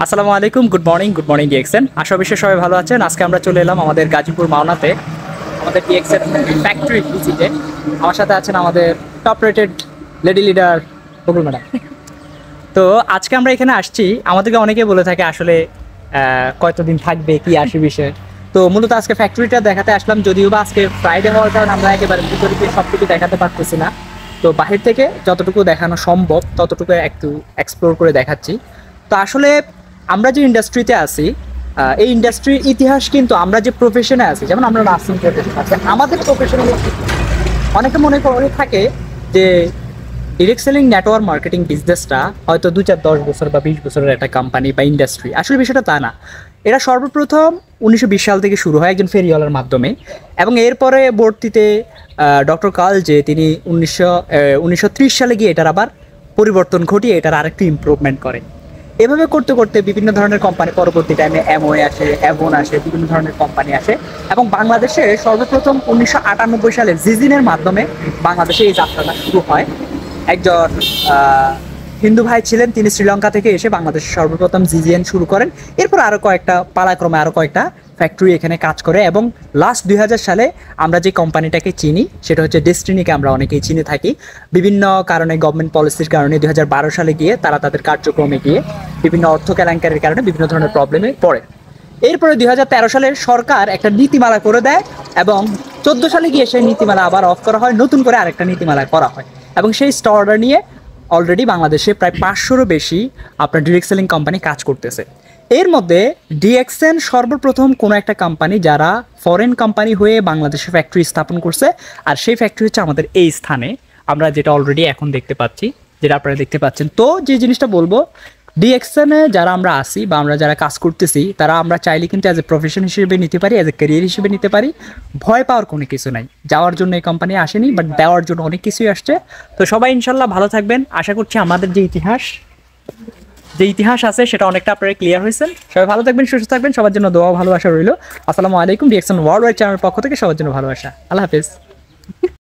আসসালামু আলাইকুম, good morning DXN. আশা বিশ্বে সবাই ভালো আছেন। আজকে আমরা চলে এলাম আমাদের গাজীপুর মাওনাতে আমাদের ডিএক্সএন ফ্যাক্টরি ভিজিটে। আমার সাথে আছেন আমাদের টপ রেটেড লেডি লিডার বকুল ম্যাডাম। তো আজকে আমরা এখানে আসছি, আমাদেরকে অনেকে বলে থাকে আসলে কতদিন থাকবে, কি আসে বিষয়। তো মূলত আজকে ফ্যাক্টরিটা দেখাতে আসলাম, যদিও বা আজকে ফ্রাইডে হওয়ার কারণে আমরা একেবারে ভিতরে গিয়ে সবটুকু দেখাতে পারতেছি না। তো বাহির থেকে যতটুকু দেখানো সম্ভব ততটুকু একটু এক্সপ্লোর করে দেখাচ্ছি। তো আসলে আমরা যে ইন্ডাস্ট্রিতে আছি, এই ইন্ডাস্ট্রির ইতিহাস কিন্তু আমরা যে প্রফেশনে আছি, যেমন আমরা নার্সিং প্রফেশন আছে, আমাদের প্রফেশনে অনেকে মনে করে থাকে যে ডিরেক্ট সেলিং নেটওয়ার্ক মার্কেটিং বিজনেসটা হয়তো 2-4-10 বছর বা 20 বছরের একটা কোম্পানি বা ইন্ডাস্ট্রি। আসলে বিষয়টা তা না। এটা সর্বপ্রথম 1920 সাল থেকে শুরু হয় একজন ফেরিওয়ালার মাধ্যমে, এবং এরপরে বর্তিতে ডক্টর কাল যে তিনি 1930 সালে গিয়ে এটার আবার পরিবর্তন ঘটিয়ে এটার আরেকটু ইমপ্রুভমেন্ট করে। এভাবে করতে করতে বিভিন্ন ধরনের কোম্পানি, পরবর্তী টাইমে অ্যামওয়ে আসে, অ্যাভন আসে, বিভিন্ন ধরনের কোম্পানি আসে, এবং বাংলাদেশে সর্বপ্রথম 1998 সালে জিজিনের মাধ্যমে বাংলাদেশে এই যাত্রাটা শুরু হয়। একজন হিন্দু ভাই ছিলেন, তিনি শ্রীলঙ্কা থেকে এসে বাংলাদেশে সর্বপ্রথম জিজিএন শুরু করেন। এরপর আরও কয়েকটা পালাক্রমে আরও কয়েকটা ফ্যাক্টরি এখানে কাজ করে, এবং লাস্ট 2000 সালে আমরা যে কোম্পানিটাকে চিনি সেটা হচ্ছে ডেস্টিনিকে আমরা অনেকেই চিনে থাকি। বিভিন্ন কারণে, গভর্নমেন্ট পলিসির কারণে 2012 সালে গিয়ে তারা তাদের কার্যক্রমে গিয়ে বিভিন্ন অর্থ কেলেঙ্কারির কারণে বিভিন্ন ধরনের প্রবলেমে পড়ে। এরপরে 2013 সালে সরকার একটা নীতিমালা করে দেয়, এবং 14 সালে গিয়ে সেই নীতিমালা আবার অফ করা হয়, নতুন করে আরেকটা নীতিমালা করা হয়, এবং সেই স্টক অর্ডার নিয়ে অলরেডি বাংলাদেশে প্রায় 500-রও বেশি আপনার ডিরেক্ট সেলিং কোম্পানি কাজ করতেছে। এর মধ্যে ডিএক্সএন সর্বপ্রথম কোনো একটা কোম্পানি যারা ফরেন কোম্পানি হয়ে বাংলাদেশে ফ্যাক্টরি স্থাপন করছে, আর সেই ফ্যাক্টরি হচ্ছে আমাদের এই স্থানে, আমরা যেটা অলরেডি এখন দেখতে পাচ্ছি, যেটা আপনারা দেখতে পাচ্ছেন। তো যে জিনিসটা বলবো, ডিএক্সএনে যারা আমরা আসি বা আমরা যারা কাজ করতেছি, তারা আমরা চাইলে কিন্তু অ্যাজ এ প্রফেশন হিসেবে নিতে পারি, অ্যাজ এ ক্যারিয়ার হিসেবে নিতে পারি। ভয় পাওয়ার কোনো কিছু নাই। যাওয়ার জন্য এই কোম্পানি আসেনি, বাট দেওয়ার জন্য অনেক কিছুই আসছে। তো সবাই ইনশাল্লাহ ভালো থাকবেন। আশা করছি আমাদের যে ইতিহাস আছে সেটা অনেকটা আপনারা ক্লিয়ার হয়েছেন। সবাই ভালো থাকবেন, সুস্থ থাকবেন, সবার জন্য দোয়া ভালোবাসা রইল। আসসালামু আলাইকুম। ডিএক্সএন ওয়ার্ল্ড ওয়াইড চ্যানেলের পক্ষ থেকে সবার জন্য ভালোবাসা। আল্লাহ হাফেজ।